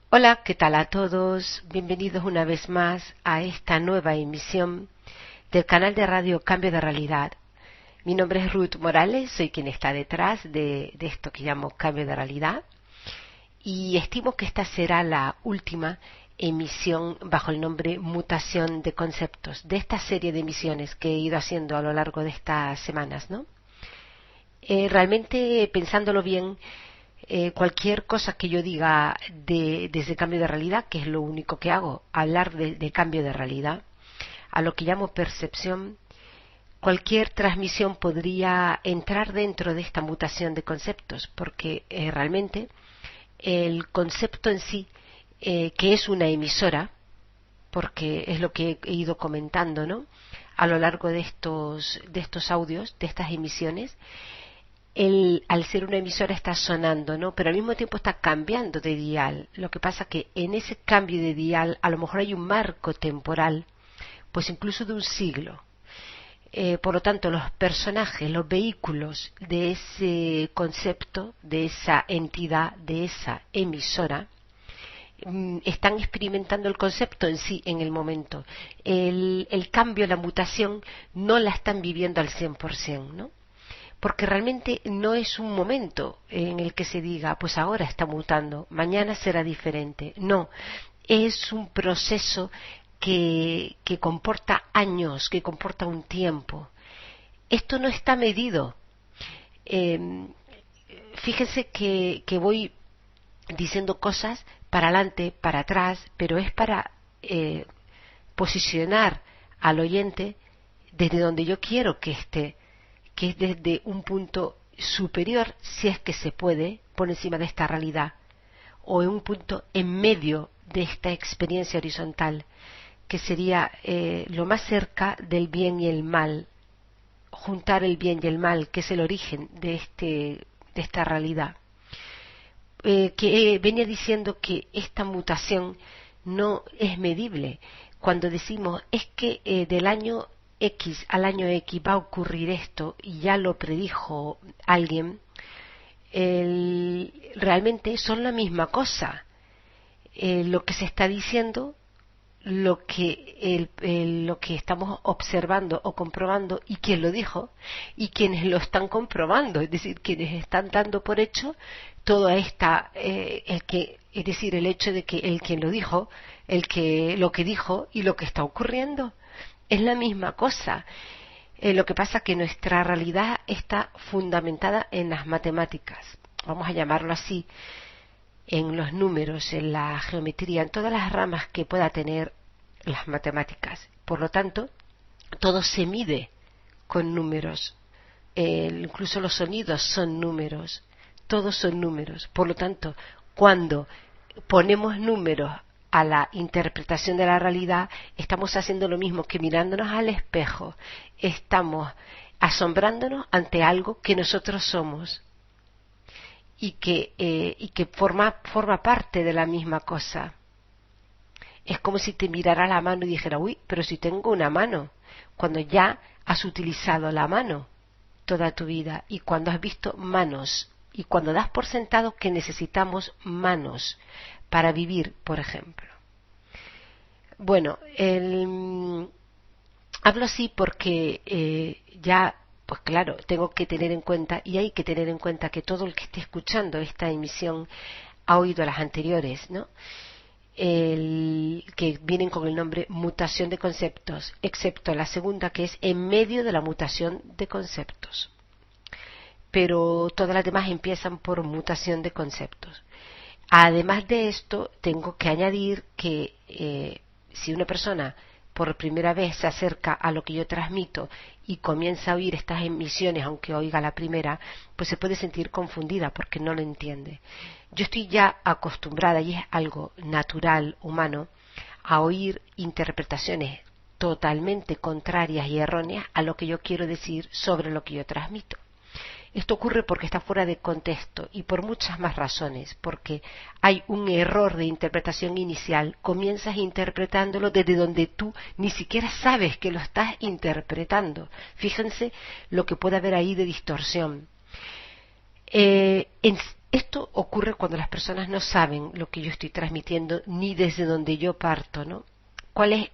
Hola, ¿qué tal a todos? Bienvenidos una vez más a esta nueva emisión del canal de radio Cambio de Realidad. Mi nombre es Ruth Morales, soy quien está detrás de esto que llamo Cambio de Realidad y estimo que esta será la última emisión bajo el nombre Mutación de Conceptos de esta serie de emisiones que he ido haciendo a lo largo de estas semanas, ¿no? Realmente, pensándolo bien, cualquier cosa que yo diga desde cambio de realidad, que es lo único que hago, hablar de cambio de realidad, a lo que llamo percepción, cualquier transmisión podría entrar dentro de esta mutación de conceptos, porque realmente el concepto en sí, que es una emisora, porque es lo que he ido comentando, ¿no? A lo largo de estos audios, de estas emisiones, al ser una emisora está sonando, ¿no? Pero al mismo tiempo está cambiando de dial. Lo que pasa que en ese cambio de dial a lo mejor hay un marco temporal, pues incluso de un siglo. Por lo tanto, los personajes, los vehículos de ese concepto, de esa entidad, de esa emisora, están experimentando el concepto en sí en el momento. El cambio, la mutación, no la están viviendo al 100%, ¿no? Porque realmente no es un momento en el que se diga, pues ahora está mutando, mañana será diferente. No, es un proceso que comporta años, que comporta un tiempo. Esto no está medido. Eh, Fíjense que voy diciendo cosas para adelante, para atrás, pero es para posicionar al oyente desde donde yo quiero que esté, que es desde un punto superior, si es que se puede, por encima de esta realidad, o en un punto en medio de esta experiencia horizontal, que sería lo más cerca del bien y el mal, juntar el bien y el mal, que es el origen de esta realidad. Que venía diciendo que esta mutación no es medible. Cuando decimos es que del año X al año X va a ocurrir esto y ya lo predijo alguien, realmente son la misma cosa. Lo que se está diciendo, lo que estamos observando o comprobando y quién lo dijo y quienes lo están comprobando, es decir, quienes están dando por hecho toda esta es decir, el hecho de que el quien lo dijo, lo que dijo y lo que está ocurriendo es la misma cosa. Lo que pasa es que nuestra realidad está fundamentada en las matemáticas, vamos a llamarlo así, en los números, en la geometría, en todas las ramas que pueda tener las matemáticas. Por lo tanto, todo se mide con números. Incluso los sonidos son números. Todos son números. Por lo tanto, cuando ponemos números a la interpretación de la realidad, estamos haciendo lo mismo que mirándonos al espejo. Estamos asombrándonos ante algo que nosotros somos y que forma parte de la misma cosa. Es como si te mirara la mano y dijera, uy, pero si tengo una mano, cuando ya has utilizado la mano toda tu vida y cuando has visto manos y cuando das por sentado que necesitamos manos para vivir, por ejemplo. Bueno, hablo así porque ya, pues claro, tengo que tener en cuenta y hay que tener en cuenta que todo el que esté escuchando esta emisión ha oído las anteriores, ¿no? Que vienen con el nombre mutación de conceptos, excepto la segunda que es en medio de la mutación de conceptos. Pero todas las demás empiezan por mutación de conceptos. Además de esto, tengo que añadir que si una persona por primera vez se acerca a lo que yo transmito y comienza a oír estas emisiones, aunque oiga la primera, pues se puede sentir confundida porque no lo entiende. Yo estoy ya acostumbrada, y es algo natural, humano, a oír interpretaciones totalmente contrarias y erróneas a lo que yo quiero decir sobre lo que yo transmito. Esto ocurre porque está fuera de contexto y por muchas más razones, porque hay un error de interpretación inicial, comienzas interpretándolo desde donde tú ni siquiera sabes que lo estás interpretando. Fíjense lo que puede haber ahí de distorsión. Esto ocurre cuando las personas no saben lo que yo estoy transmitiendo ni desde donde yo parto, ¿no? ¿Cuál es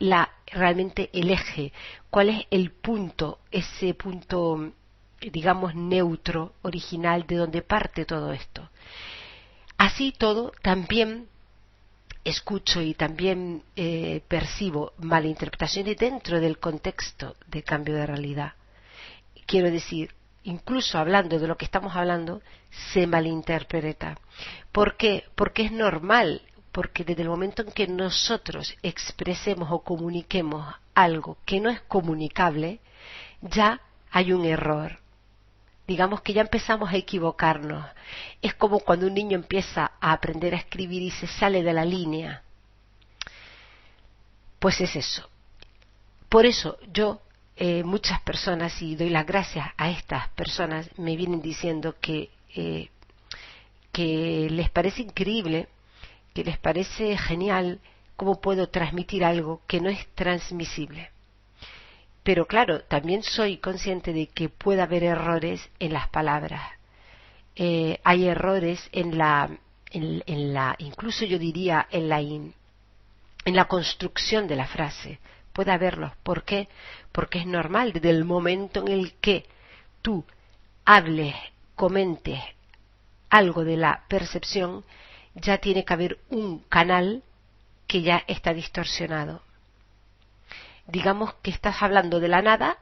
realmente el eje? ¿Cuál es el punto, ese punto, digamos, neutro, original, de donde parte todo esto? Así todo, también escucho y también percibo malinterpretaciones dentro del contexto de cambio de realidad. Quiero decir, incluso hablando de lo que estamos hablando, se malinterpreta. ¿Por qué? Porque es normal, porque desde el momento en que nosotros expresemos o comuniquemos algo que no es comunicable, ya hay un error. Digamos que ya empezamos a equivocarnos. Es como cuando un niño empieza a aprender a escribir y se sale de la línea. Pues es eso. Por eso yo, muchas personas, y doy las gracias a estas personas, me vienen diciendo que les parece increíble, que les parece genial cómo puedo transmitir algo que no es transmisible. Pero claro, también soy consciente de que puede haber errores en las palabras. Hay errores incluso yo diría en la construcción de la frase. Puede haberlos. ¿Por qué? Porque es normal, desde el momento en el que tú hables, comentes algo de la percepción, ya tiene que haber un canal que ya está distorsionado. Digamos que estás hablando de la nada,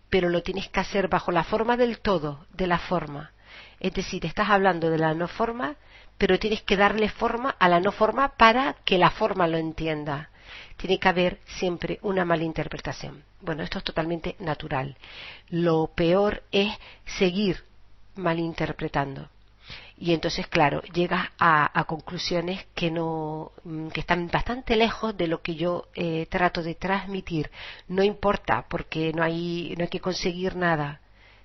pero lo tienes que hacer bajo la forma del todo, de la forma. Es decir, estás hablando de la no forma, pero tienes que darle forma a la no forma para que la forma lo entienda. Tiene que haber siempre una malinterpretación. Bueno, esto es totalmente natural. Lo peor es seguir malinterpretando. Y entonces, claro, llegas a conclusiones que están bastante lejos de lo que yo trato de transmitir. No importa, porque no hay que conseguir nada.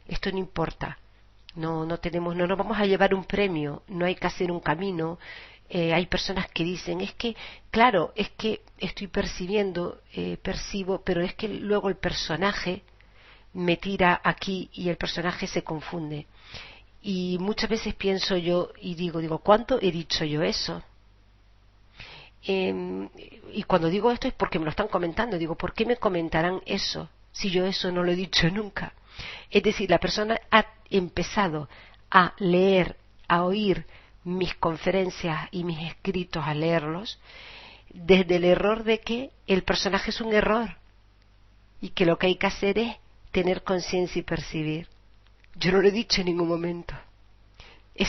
Esto no importa. No nos vamos a llevar un premio, no hay que hacer un camino. Hay personas que dicen, es que, claro, es que estoy percibo, pero es que luego el personaje me tira aquí y el personaje se confunde. Y muchas veces pienso yo y digo, ¿cuánto he dicho yo eso? Y cuando digo esto es porque me lo están comentando. Digo, ¿por qué me comentarán eso si yo eso no lo he dicho nunca? Es decir, la persona ha empezado a leer, a oír mis conferencias y mis escritos, a leerlos, desde el error de que el personaje es un error y que lo que hay que hacer es tener conciencia y percibir. Yo no lo he dicho en ningún momento.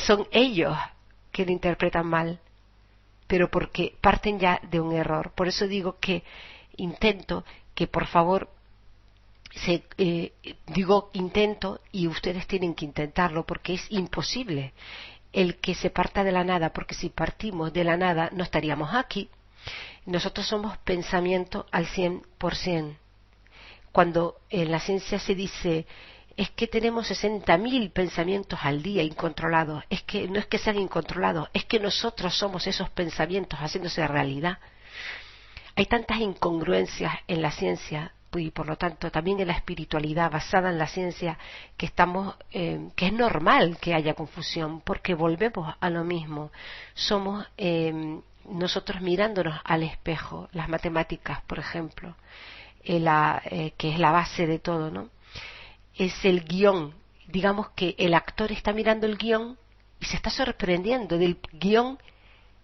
Son ellos que lo interpretan mal, pero porque parten ya de un error. Por eso digo que intento que, por favor, intento y ustedes tienen que intentarlo, porque es imposible el que se parta de la nada, porque si partimos de la nada no estaríamos aquí. Nosotros somos pensamiento al 100%. Cuando en la ciencia se dice es que tenemos 60.000 pensamientos al día incontrolados, es que no es que sean incontrolados, es que nosotros somos esos pensamientos haciéndose realidad. Hay tantas incongruencias en la ciencia y por lo tanto también en la espiritualidad basada en la ciencia que es normal que haya confusión, porque volvemos a lo mismo. Somos nosotros mirándonos al espejo. Las matemáticas, por ejemplo, que es la base de todo, ¿no? Es el guión. Digamos que el actor está mirando el guión y se está sorprendiendo del guión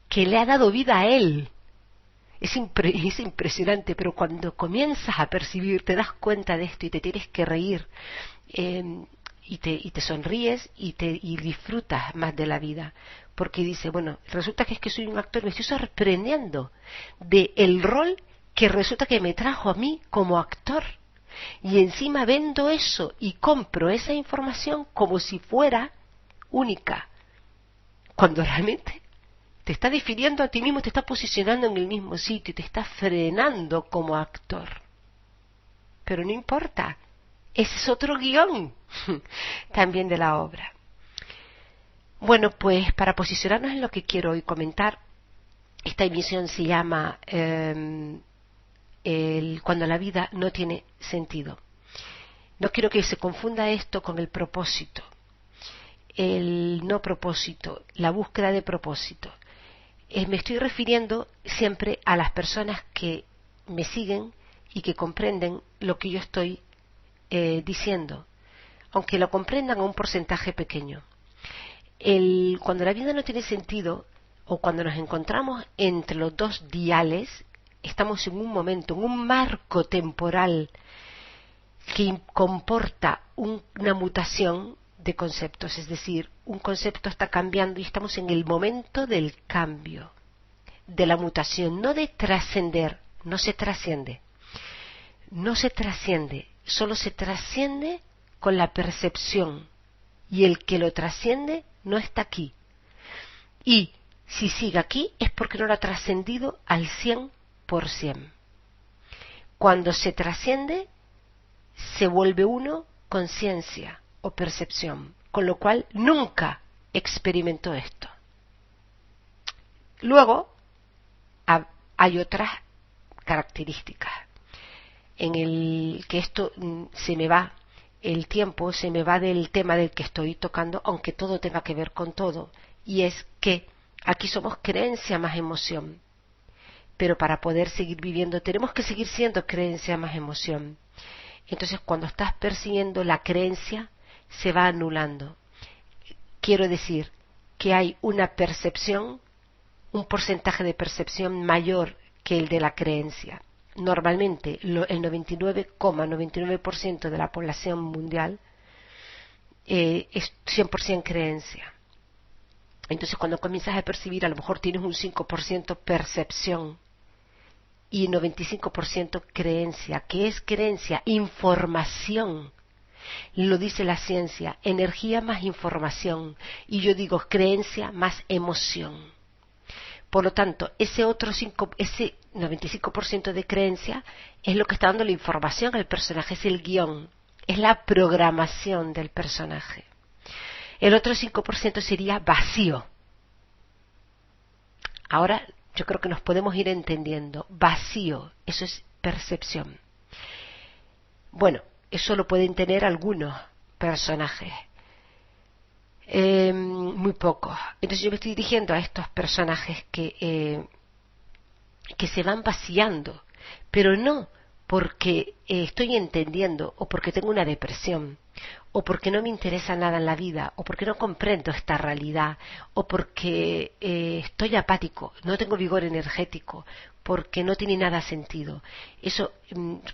que le ha dado vida a él. Es impresionante, pero cuando comienzas a percibir, te das cuenta de esto y te tienes que reír, y te sonríes y disfrutas más de la vida, porque dice, bueno, resulta que es que soy un actor, me estoy sorprendiendo del rol que resulta que me trajo a mí como actor, y encima vendo eso y compro esa información como si fuera única, cuando realmente te está definiendo a ti mismo, te está posicionando en el mismo sitio, te está frenando como actor. Pero no importa, ese es otro guión también de la obra. Bueno, pues para posicionarnos en lo que quiero hoy comentar, esta emisión se llama Cuando la vida no tiene sentido. No quiero que se confunda esto con el propósito. el no propósito, la búsqueda de propósito. Me estoy refiriendo siempre a las personas que me siguen y que comprenden lo que yo estoy diciendo, aunque lo comprendan a un porcentaje pequeño. Cuando la vida no tiene sentido, o cuando nos encontramos entre los dos diales, estamos en un momento, en un marco temporal que comporta una mutación de conceptos, es decir, un concepto está cambiando y estamos en el momento del cambio, de la mutación, no de trascender, no se trasciende, solo se trasciende con la percepción, y el que lo trasciende no está aquí, y si sigue aquí es porque no lo ha trascendido al 100%. Cuando se trasciende, se vuelve uno conciencia o percepción, con lo cual nunca experimentó esto. Luego hay otras características en el que esto se me va, el tiempo se me va del tema del que estoy tocando, aunque todo tenga que ver con todo, y es que aquí somos creencia más emoción, pero para poder seguir viviendo tenemos que seguir siendo creencia más emoción. Entonces, cuando estás persiguiendo la creencia, se va anulando. Quiero decir que hay una percepción, un porcentaje de percepción mayor que el de la creencia. Normalmente, el 99,99% de la población mundial es 100% creencia. Entonces, cuando comienzas a percibir, a lo mejor tienes un 5% percepción y 95% creencia. ¿Qué es creencia? Información. Lo dice la ciencia, energía más información. Y yo digo creencia más emoción. Por lo tanto, ese 95% de creencia es lo que está dando la información al personaje, es el guión, es la programación del personaje. El otro 5% sería vacío. Ahora yo creo que nos podemos ir entendiendo. Vacío, eso es percepción. Bueno, eso lo pueden tener algunos personajes, muy pocos. Entonces yo me estoy dirigiendo a estos personajes que se van vaciando, pero no porque estoy entendiendo, o porque tengo una depresión, o porque no me interesa nada en la vida, o porque no comprendo esta realidad, o porque estoy apático, no tengo vigor energético, porque no tiene nada sentido. Eso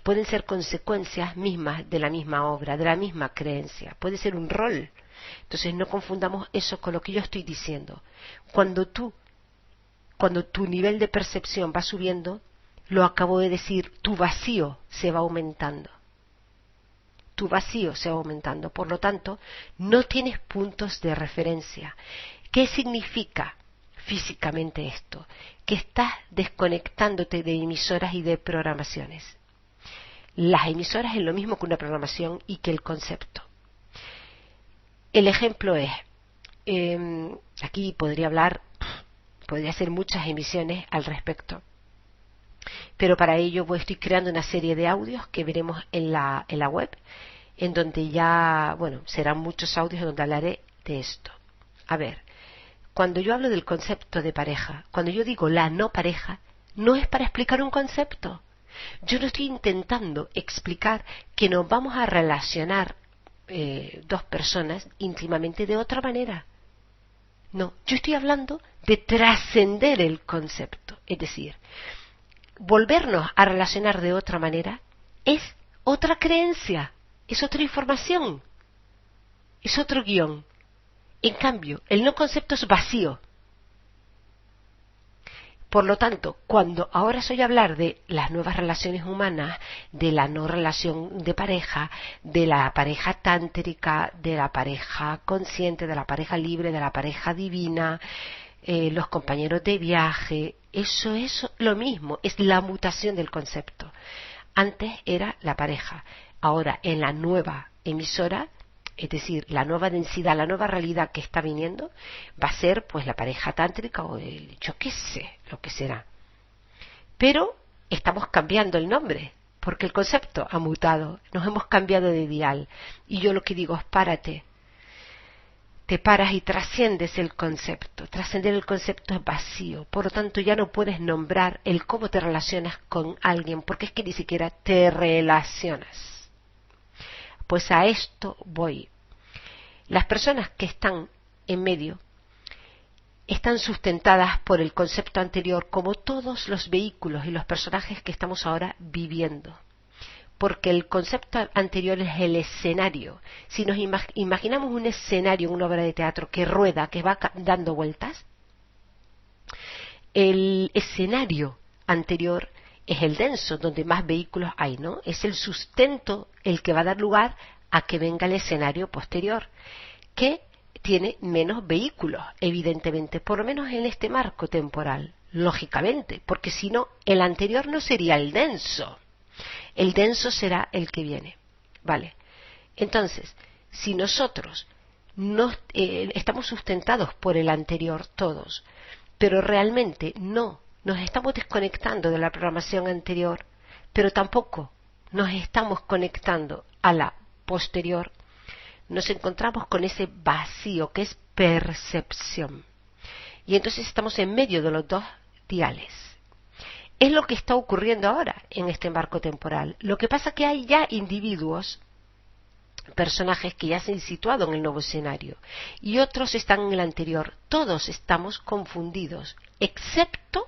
pueden ser consecuencias mismas de la misma obra, de la misma creencia, puede ser un rol. Entonces no confundamos eso con lo que yo estoy diciendo. Cuando tu nivel de percepción va subiendo, lo acabo de decir, tu vacío se va aumentando. Tu vacío se va aumentando. Por lo tanto, no tienes puntos de referencia. ¿Qué significa físicamente esto? Que estás desconectándote de emisoras y de programaciones. Las emisoras es lo mismo que una programación y que el concepto. El ejemplo es, aquí podría hacer muchas emisiones al respecto, pero para ello estoy creando una serie de audios que veremos en la web, en donde serán muchos audios en donde hablaré de esto. A ver, cuando yo hablo del concepto de pareja, cuando yo digo la no pareja, no es para explicar un concepto. Yo no estoy intentando explicar que nos vamos a relacionar dos personas íntimamente de otra manera. No, yo estoy hablando de trascender el concepto, es decir, volvernos a relacionar de otra manera es otra creencia, es otra información, es otro guión. En cambio, el no concepto es vacío. Por lo tanto, cuando ahora soy a hablar de las nuevas relaciones humanas, de la no relación de pareja, de la pareja tántrica, de la pareja consciente, de la pareja libre, de la pareja divina, los compañeros de viaje, eso es lo mismo, es la mutación del concepto. Antes era la pareja, ahora en la nueva emisora, es decir, la nueva densidad, la nueva realidad que está viniendo, va a ser pues la pareja tántrica o yo qué sé, lo que será. Pero estamos cambiando el nombre, porque el concepto ha mutado, nos hemos cambiado de dial. Y yo lo que digo es párate te paras y trasciendes el concepto. Trascender el concepto es vacío, por lo tanto ya no puedes nombrar el cómo te relacionas con alguien, porque es que ni siquiera te relacionas. Pues a esto voy. Las personas que están en medio están sustentadas por el concepto anterior, como todos los vehículos y los personajes que estamos ahora viviendo. Porque el concepto anterior es el escenario. Si nos imaginamos un escenario en una obra de teatro que rueda, que va dando vueltas, el escenario anterior es el denso, donde más vehículos hay, ¿no? Es el sustento el que va a dar lugar a que venga el escenario posterior, que tiene menos vehículos, evidentemente, por lo menos en este marco temporal, lógicamente, porque si no, el anterior no sería el denso. El denso será el que viene. Vale. Entonces, si nosotros estamos sustentados por el anterior todos, pero realmente no nos estamos desconectando de la programación anterior, pero tampoco nos estamos conectando a la posterior, nos encontramos con ese vacío que es percepción. Y entonces estamos en medio de los dos diales. Es lo que está ocurriendo ahora en este marco temporal. Lo que pasa es que hay ya individuos, personajes que ya se han situado en el nuevo escenario y otros están en el anterior. Todos estamos confundidos, excepto,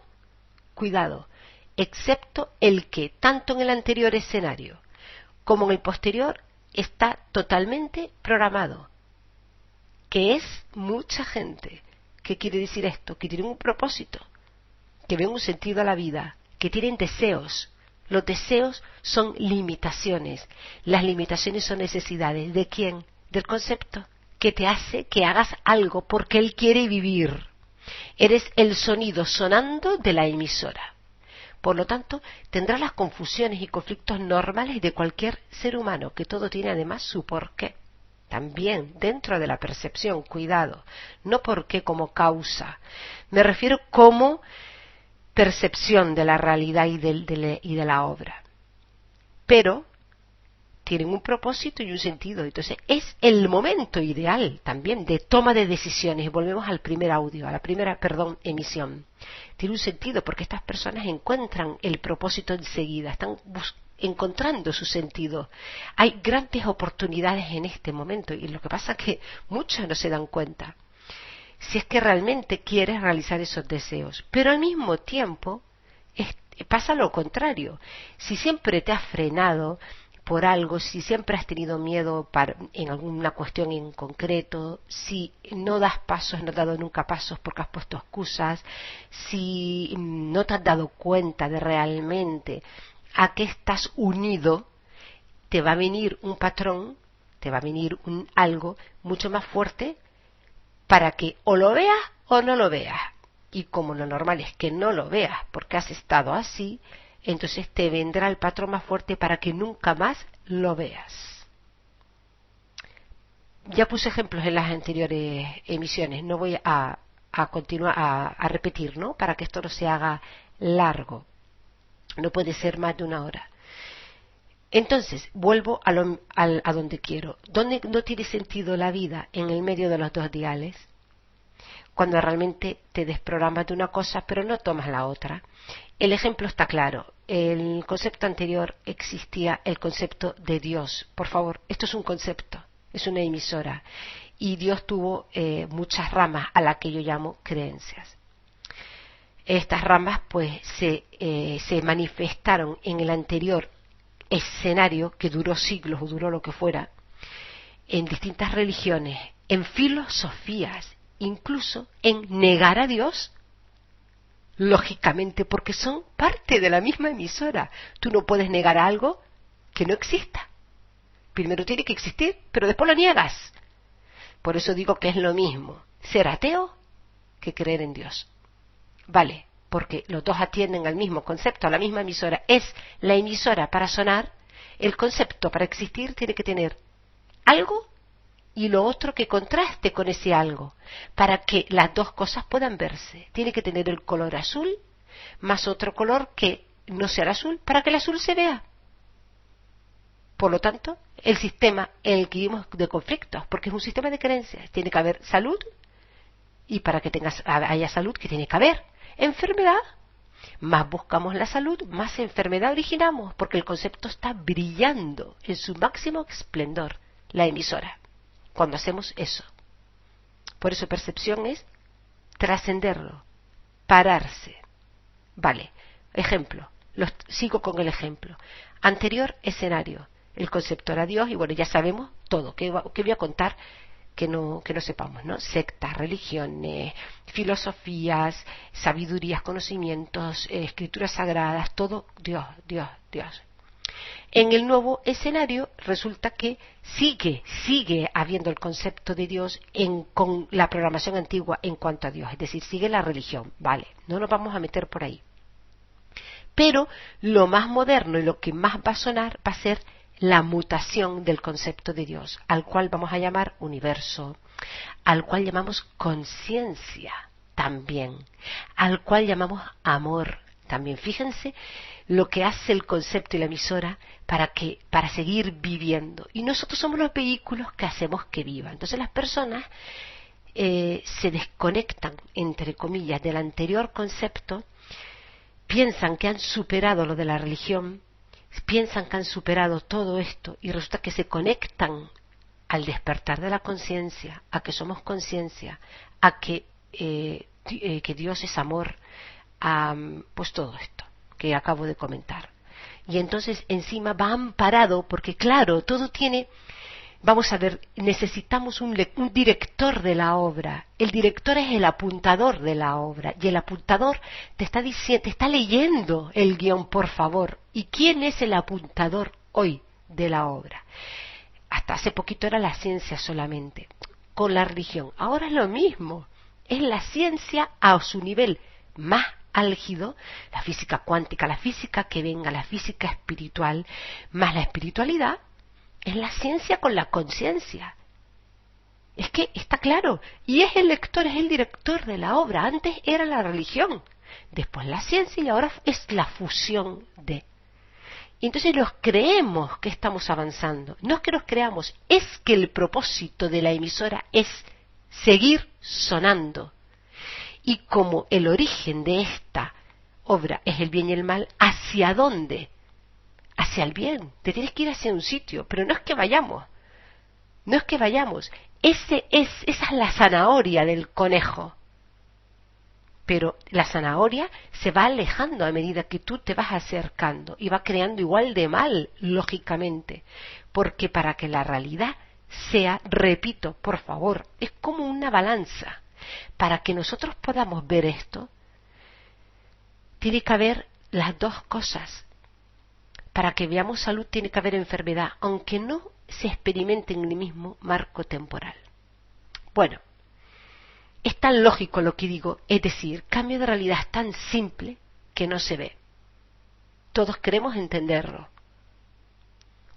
cuidado, excepto el que tanto en el anterior escenario como en el posterior está totalmente programado, que es mucha gente. ¿Qué quiere decir esto? Que tienen un propósito, que ven un sentido a la vida, que tienen deseos. Los deseos son limitaciones. Las limitaciones son necesidades. ¿De quién? Del concepto, que te hace que hagas algo porque él quiere vivir. Eres el sonido sonando de la emisora. Por lo tanto, tendrás las confusiones y conflictos normales de cualquier ser humano, que todo tiene además su porqué. También dentro de la percepción, cuidado, no porqué como causa. Me refiero como percepción de la realidad y de la obra. Pero tienen un propósito y un sentido. Entonces es el momento ideal también de toma de decisiones. Volvemos al primer audio, a la primera, emisión. Tiene un sentido porque estas personas encuentran el propósito enseguida, están encontrando su sentido. Hay grandes oportunidades en este momento y lo que pasa es que muchos no se dan cuenta. Si es que realmente quieres realizar esos deseos, pero al mismo tiempo pasa lo contrario. Si siempre te has frenado por algo, si siempre has tenido miedo en alguna cuestión en concreto, si no das pasos, no has dado nunca pasos porque has puesto excusas, si no te has dado cuenta de realmente a qué estás unido, te va a venir un patrón, te va a venir algo mucho más fuerte para que o lo veas o no lo veas. Y como lo normal es que no lo veas porque has estado así, entonces te vendrá el patrón más fuerte para que nunca más lo veas. Ya puse ejemplos en las anteriores emisiones, no voy a continuar a repetir, ¿no? Para que esto no se haga largo. No puede ser más de una hora. Entonces, vuelvo a donde quiero. ¿Dónde no tiene sentido la vida? En el medio de los dos diales. Cuando realmente te desprogramas de una cosa pero no tomas la otra. El ejemplo está claro. En el concepto anterior existía el concepto de Dios. Por favor, esto es un concepto, es una emisora. Y Dios tuvo muchas ramas a las que yo llamo creencias. Estas ramas pues se manifestaron en el anterior escenario, que duró siglos o duró lo que fuera, en distintas religiones, en filosofías, incluso en negar a Dios, lógicamente porque son parte de la misma emisora. Tú no puedes negar algo que no exista. Primero tiene que existir, pero después lo niegas. Por eso digo que es lo mismo ser ateo que creer en Dios. Vale, porque los dos atienden al mismo concepto, a la misma emisora. Es la emisora para sonar, el concepto para existir tiene que tener algo y lo otro que contraste con ese algo, para que las dos cosas puedan verse. Tiene que tener el color azul más otro color que no sea el azul, para que el azul se vea. Por lo tanto, el sistema en el que vivimos de conflictos, porque es un sistema de creencias, tiene que haber salud, y para que haya salud, ¿qué tiene que haber? Enfermedad. Más buscamos la salud, más enfermedad originamos, porque el concepto está brillando en su máximo esplendor, la emisora, cuando hacemos eso. Por eso percepción es trascenderlo, pararse. Vale, ejemplo, sigo con el ejemplo. Anterior escenario, el concepto era Dios, y bueno, ya sabemos todo, que voy a contar que no sepamos, ¿no? Sectas, religiones, filosofías, sabidurías, conocimientos, escrituras sagradas, todo Dios, Dios, Dios. En el nuevo escenario resulta que sigue habiendo el concepto de Dios con la programación antigua en cuanto a Dios, es decir, sigue la religión, vale, no nos vamos a meter por ahí. Pero lo más moderno y lo que más va a sonar va a ser la mutación del concepto de Dios, al cual vamos a llamar universo, al cual llamamos conciencia también, al cual llamamos amor también. Fíjense lo que hace el concepto y la emisora para seguir viviendo. Y nosotros somos los vehículos que hacemos que viva. Entonces las personas se desconectan, entre comillas, del anterior concepto, piensan que han superado lo de la religión, piensan que han superado todo esto y resulta que se conectan al despertar de la conciencia, a que somos conciencia, a que Dios es amor, pues todo esto que acabo de comentar. Y entonces encima va amparado porque claro, todo tiene... Vamos a ver, necesitamos un director de la obra. El director es el apuntador de la obra. Y el apuntador te está leyendo el guión, por favor. ¿Y quién es el apuntador hoy de la obra? Hasta hace poquito era la ciencia solamente, con la religión. Ahora es lo mismo. Es la ciencia a su nivel más álgido, la física cuántica, la física que venga, la física espiritual, más la espiritualidad. Es la ciencia con la conciencia. Es que está claro. Y es el lector, es el director de la obra. Antes era la religión, después la ciencia y ahora es la fusión de. Y entonces nos creemos que estamos avanzando. No es que nos creamos, es que el propósito de la emisora es seguir sonando. Y como el origen de esta obra es el bien y el mal, ¿hacia dónde? Hacia el bien, te tienes que ir hacia un sitio, pero no es que vayamos, esa es la zanahoria del conejo, pero la zanahoria se va alejando a medida que tú te vas acercando y va creando igual de mal, lógicamente, porque para que la realidad sea, repito, por favor, es como una balanza, para que nosotros podamos ver esto, tiene que haber las dos cosas. Para que veamos salud tiene que haber enfermedad, aunque no se experimente en el mismo marco temporal. Bueno, es tan lógico lo que digo, es decir, cambio de realidad es tan simple que no se ve. Todos queremos entenderlo.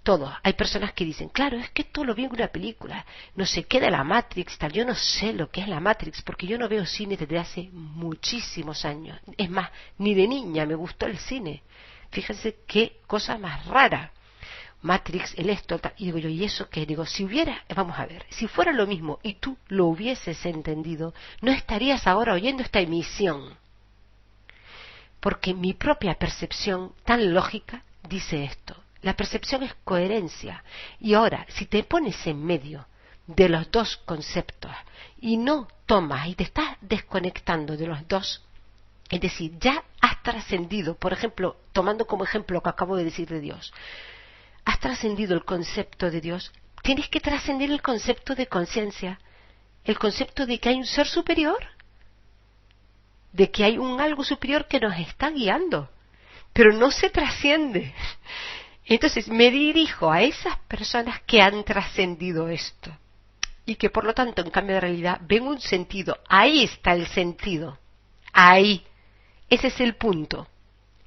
Todos. Hay personas que dicen, claro, es que esto lo vi en una película, no sé qué de la Matrix, tal. Yo no sé lo que es la Matrix, porque yo no veo cine desde hace muchísimos años. Es más, ni de niña me gustó el cine. Fíjense qué cosa más rara. Matrix, el esto, y digo yo, ¿y eso qué? Digo, si hubiera, vamos a ver, si fuera lo mismo y tú lo hubieses entendido, no estarías ahora oyendo esta emisión. Porque mi propia percepción tan lógica dice esto. La percepción es coherencia. Y ahora, si te pones en medio de los dos conceptos y no tomas y te estás desconectando de los dos, es decir, ya has trascendido, por ejemplo, tomando como ejemplo lo que acabo de decir de Dios, has trascendido el concepto de Dios, tienes que trascender el concepto de conciencia, el concepto de que hay un ser superior, de que hay un algo superior que nos está guiando, pero no se trasciende. Entonces me dirijo a esas personas que han trascendido esto y que por lo tanto en cambio de realidad ven un sentido, ahí está el sentido, ahí. Ese es el punto.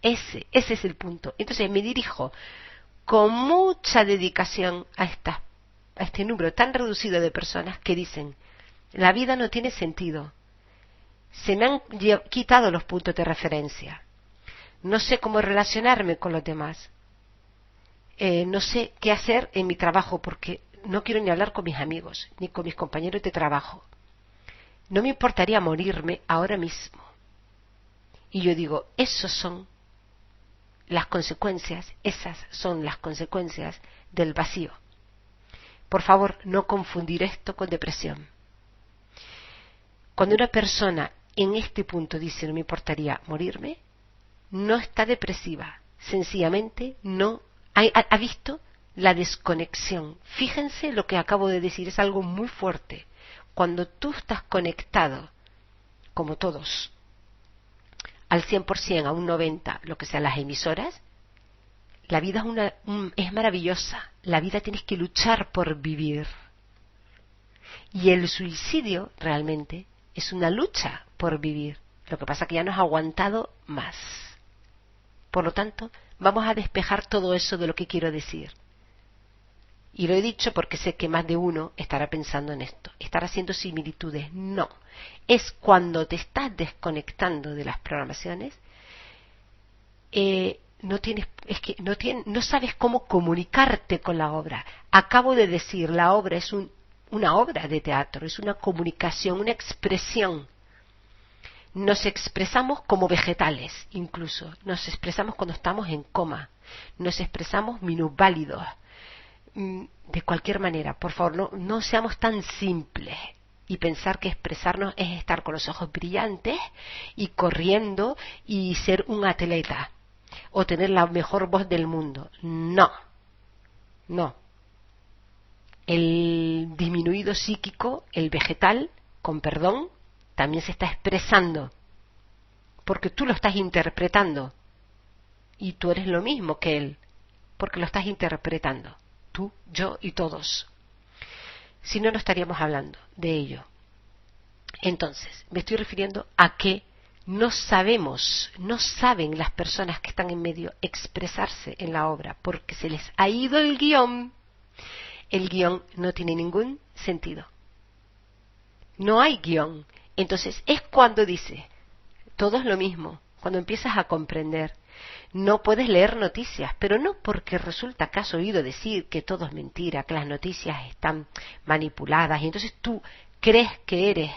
Ese es el punto. Entonces me dirijo con mucha dedicación a este número tan reducido de personas que dicen, la vida no tiene sentido. Se me han quitado los puntos de referencia. No sé cómo relacionarme con los demás. no sé qué hacer en mi trabajo porque no quiero ni hablar con mis amigos, ni con mis compañeros de trabajo. No me importaría morirme ahora mismo. Y yo digo, esas son las consecuencias del vacío. Por favor, no confundir esto con depresión. Cuando una persona en este punto dice no me importaría morirme, no está depresiva, sencillamente no ha visto la desconexión. Fíjense lo que acabo de decir, es algo muy fuerte. Cuando tú estás conectado, como todos, al 100%, a un 90%, lo que sean las emisoras, la vida es maravillosa. La vida tienes que luchar por vivir. Y el suicidio realmente es una lucha por vivir. Lo que pasa es que ya nos ha aguantado más. Por lo tanto, vamos a despejar todo eso de lo que quiero decir. Y lo he dicho porque sé que más de uno estará pensando en esto, estará haciendo similitudes. No, es cuando te estás desconectando de las programaciones, no sabes cómo comunicarte con la obra. Acabo de decir, la obra es una obra de teatro, es una comunicación, una expresión. Nos expresamos como vegetales, incluso. Nos expresamos cuando estamos en coma. Nos expresamos minusválidos. De cualquier manera, por favor, no seamos tan simples y pensar que expresarnos es estar con los ojos brillantes y corriendo y ser un atleta o tener la mejor voz del mundo. No. El disminuido psíquico, el vegetal, con perdón, también se está expresando porque tú lo estás interpretando y tú eres lo mismo que él porque lo estás interpretando, tú, yo y todos. Si no, no estaríamos hablando de ello. Entonces, me estoy refiriendo a que no saben las personas que están en medio expresarse en la obra porque se les ha ido el guión. El guión no tiene ningún sentido. No hay guión. Entonces es cuando dice, todo es lo mismo, cuando empiezas a comprender. No puedes leer noticias, pero no porque resulta que has oído decir que todo es mentira, que las noticias están manipuladas y entonces tú crees que eres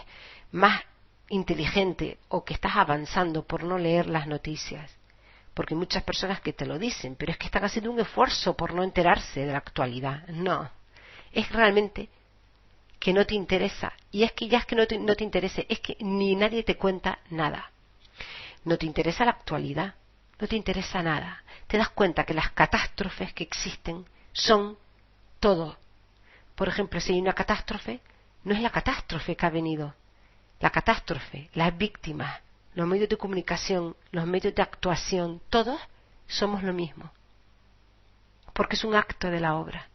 más inteligente o que estás avanzando por no leer las noticias. Porque hay muchas personas que te lo dicen, pero es que están haciendo un esfuerzo por no enterarse de la actualidad. No, es realmente que no te interesa. Y es que ya es que no te interese, es que ni nadie te cuenta nada. No te interesa la actualidad, no te interesa nada. Te das cuenta que las catástrofes que existen son todo. Por ejemplo, si hay una catástrofe, no es la catástrofe que ha venido. La catástrofe, las víctimas, los medios de comunicación, los medios de actuación, todos somos lo mismo. Porque es un acto de la obra.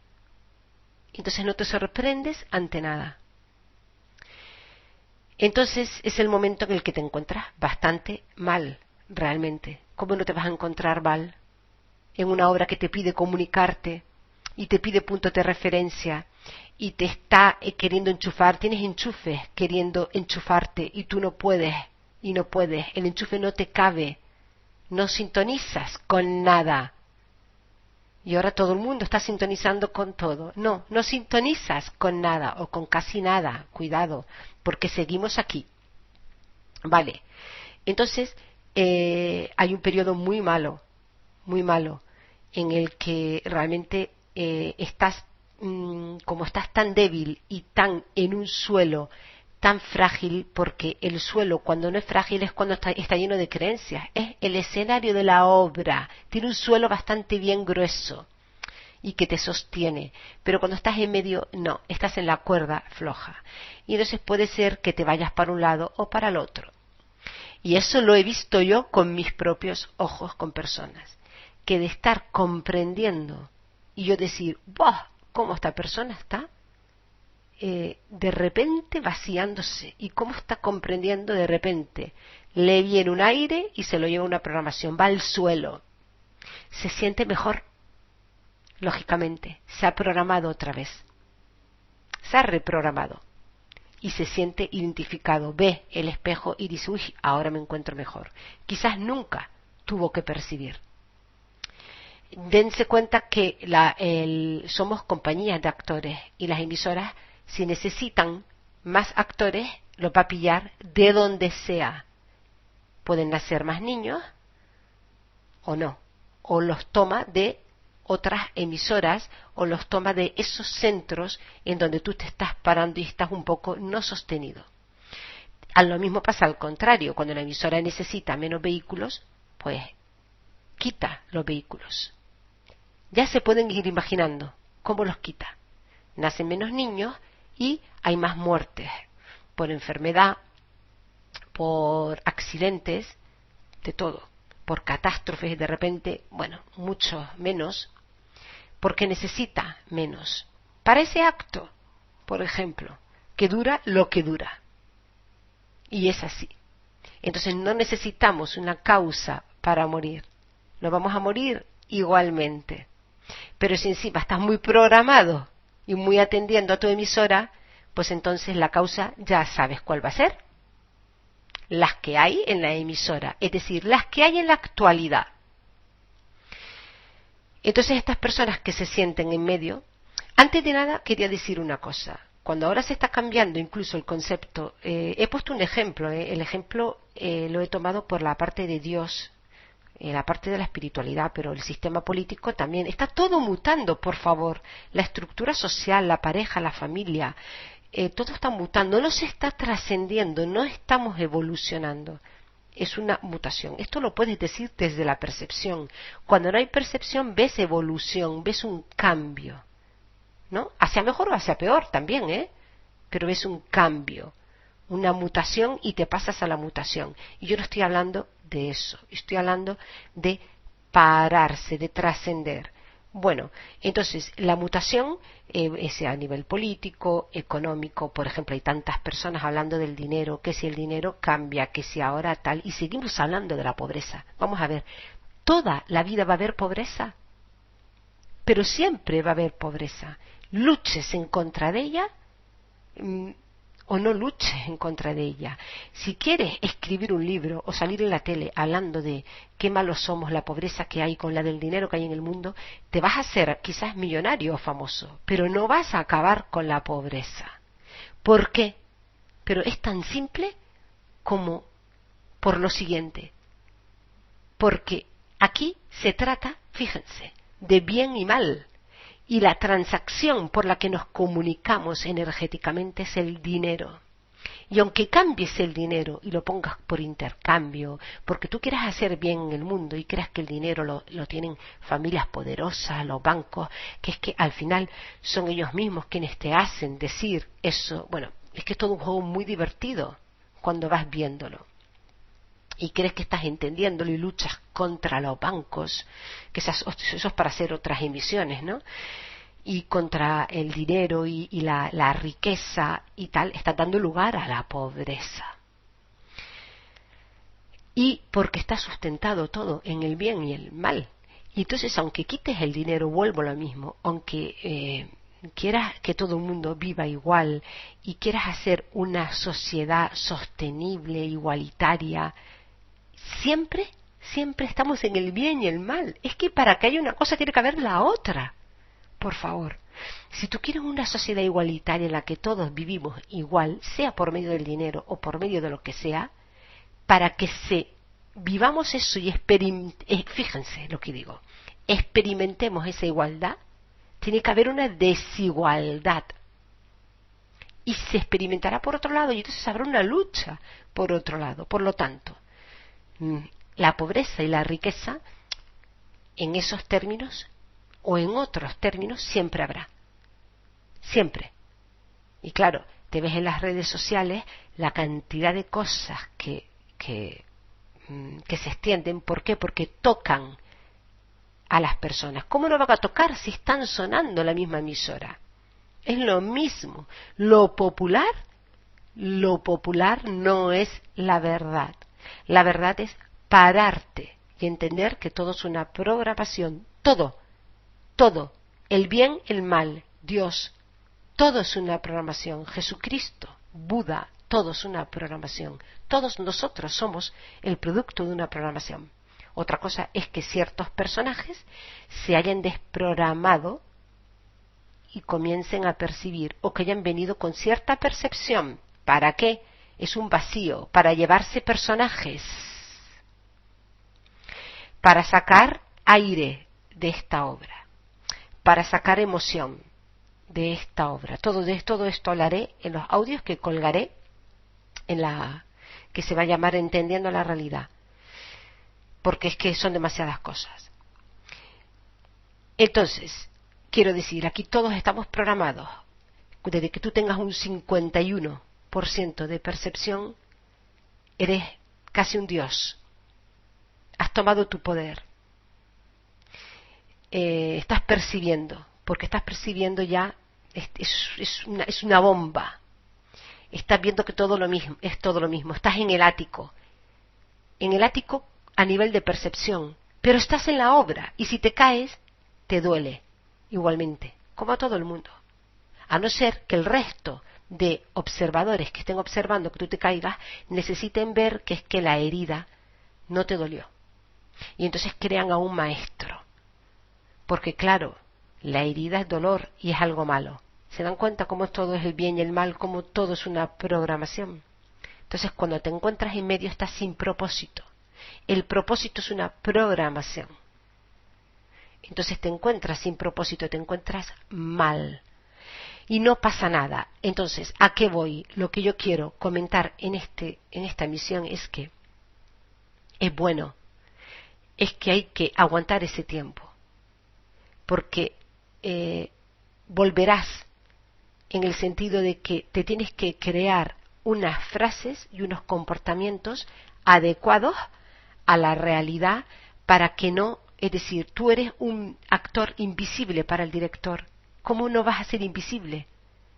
Entonces no te sorprendes ante nada. Entonces es el momento en el que te encuentras bastante mal, realmente. ¿Cómo no te vas a encontrar mal en una obra que te pide comunicarte y te pide puntos de referencia y te está queriendo enchufar? Tienes enchufes queriendo enchufarte y tú no puedes, el enchufe no te cabe, no sintonizas con nada. Y ahora todo el mundo está sintonizando con todo. No sintonizas con nada o con casi nada. Cuidado, porque seguimos aquí. Vale. Entonces, hay un periodo muy malo, en el que realmente estás, como estás tan débil y tan en un suelo tan frágil, porque el suelo cuando no es frágil es cuando está lleno de creencias, es el escenario de la obra, tiene un suelo bastante bien grueso y que te sostiene, pero cuando estás en medio, no, estás en la cuerda floja, y entonces puede ser que te vayas para un lado o para el otro. Y eso lo he visto yo con mis propios ojos, con personas, que de estar comprendiendo y yo decir, ¡buah! ¿Cómo esta persona está de repente vaciándose? ¿Y cómo está comprendiendo de repente? Le viene un aire y se lo lleva una programación, va al suelo, se siente mejor, lógicamente, se ha programado otra vez, se ha reprogramado y se siente identificado, ve el espejo y dice, uy, ahora me encuentro mejor. Quizás nunca tuvo que percibir. dense cuenta que somos compañías de actores y las emisoras, si necesitan más actores, los va a pillar de donde sea. Pueden nacer más niños o no, o los toma de otras emisoras o los toma de esos centros en donde tú te estás parando y estás un poco no sostenido. A lo mismo pasa al contrario, cuando la emisora necesita menos vehículos, pues quita los vehículos. Ya se pueden ir imaginando cómo los quita. Nacen menos niños y hay más muertes por enfermedad, por accidentes, de todo, por catástrofes de repente, bueno, mucho menos, porque necesita menos. Para ese acto, por ejemplo, que dura lo que dura. Y es así. Entonces no necesitamos una causa para morir. Nos vamos a morir igualmente. Pero si encima estás muy programado y muy atendiendo a tu emisora, pues entonces la causa ya sabes cuál va a ser. Las que hay en la emisora, es decir, las que hay en la actualidad. Entonces estas personas que se sienten en medio, antes de nada quería decir una cosa. Cuando ahora se está cambiando incluso el concepto, he puesto un ejemplo, el ejemplo lo he tomado por la parte de Dios, la parte de la espiritualidad, pero el sistema político también. Está todo mutando, por favor. La estructura social, la pareja, la familia, todo está mutando, no se está trascendiendo, no estamos evolucionando. Es una mutación. Esto lo puedes decir desde la percepción. Cuando no hay percepción, ves evolución, ves un cambio, ¿no? Hacia mejor o hacia peor también, pero ves un cambio, una mutación y te pasas a la mutación. Y yo no estoy hablando de eso, estoy hablando de pararse, de trascender. Bueno, entonces la mutación es a nivel político, económico, por ejemplo, hay tantas personas hablando del dinero, que si el dinero cambia, que si ahora tal, y seguimos hablando de la pobreza. Vamos a ver, toda la vida va a haber pobreza, pero siempre va a haber pobreza. Luches en contra de ella o no luches en contra de ella. Si quieres escribir un libro o salir en la tele hablando de qué malos somos, la pobreza que hay con la del dinero que hay en el mundo, te vas a hacer quizás millonario o famoso, pero no vas a acabar con la pobreza. ¿Por qué? Pero es tan simple como por lo siguiente. Porque aquí se trata, fíjense, de bien y mal. Y la transacción por la que nos comunicamos energéticamente es el dinero. Y aunque cambies el dinero y lo pongas por intercambio, porque tú quieras hacer bien en el mundo y creas que el dinero lo tienen familias poderosas, los bancos, que es que al final son ellos mismos quienes te hacen decir eso. Bueno, es que es todo un juego muy divertido cuando vas viéndolo. Y crees que estás entendiéndolo y luchas contra los bancos, que eso es para hacer otras emisiones, ¿no? Y contra el dinero y la riqueza y tal, está dando lugar a la pobreza. Y porque está sustentado todo en el bien y el mal. Y entonces, aunque quites el dinero, vuelvo a lo mismo, aunque quieras que todo el mundo viva igual y quieras hacer una sociedad sostenible, igualitaria, siempre estamos en el bien y el mal. Es que para que haya una cosa tiene que haber la otra. Por favor, si tú quieres una sociedad igualitaria en la que todos vivimos igual, sea por medio del dinero o por medio de lo que sea, para que vivamos eso y fíjense lo que digo, experimentemos esa igualdad, tiene que haber una desigualdad. Y se experimentará por otro lado y entonces habrá una lucha por otro lado. Por lo tanto, la pobreza y la riqueza, en esos términos o en otros términos, siempre habrá. Siempre. Y claro, te ves en las redes sociales la cantidad de cosas que se extienden. ¿Por qué? Porque tocan a las personas. ¿Cómo no van a tocar si están sonando la misma emisora? Es lo mismo. Lo popular no es la verdad. La verdad es pararte y entender que todo es una programación. Todo, el bien, el mal, Dios, todo es una programación. Jesucristo, Buda, todo es una programación. Todos nosotros somos el producto de una programación. Otra cosa es que ciertos personajes se hayan desprogramado y comiencen a percibir, o que hayan venido con cierta percepción. ¿Para qué? Es un vacío, para llevarse personajes, para sacar aire de esta obra, para sacar emoción de esta obra. Todo esto hablaré en los audios que colgaré en la que se va a llamar Entendiendo la Realidad, porque es que son demasiadas cosas. Entonces, quiero decir, aquí todos estamos programados. Desde que tú tengas un 51% de percepción, eres casi un dios. Has tomado tu poder. Estás percibiendo, porque estás percibiendo ya, es una bomba. Estás viendo que todo lo mismo, es todo lo mismo. Estás en el ático a nivel de percepción, pero estás en la obra, y si te caes, te duele igualmente, como a todo el mundo. A no ser que el resto de observadores que estén observando que tú te caigas necesiten ver que es que la herida no te dolió. Y entonces crean a un maestro. Porque claro, la herida es dolor y es algo malo. ¿Se dan cuenta cómo todo es el bien y el mal, cómo todo es una programación? Entonces cuando te encuentras en medio estás sin propósito. El propósito es una programación. Entonces te encuentras sin propósito, te encuentras mal. Y no pasa nada. Entonces, ¿a qué voy? Lo que yo quiero comentar en esta misión es que es bueno, es que hay que aguantar ese tiempo. Porque volverás en el sentido de que te tienes que crear unas frases y unos comportamientos adecuados a la realidad para que no, es decir, tú eres un actor invisible para el director. ¿Cómo no vas a ser invisible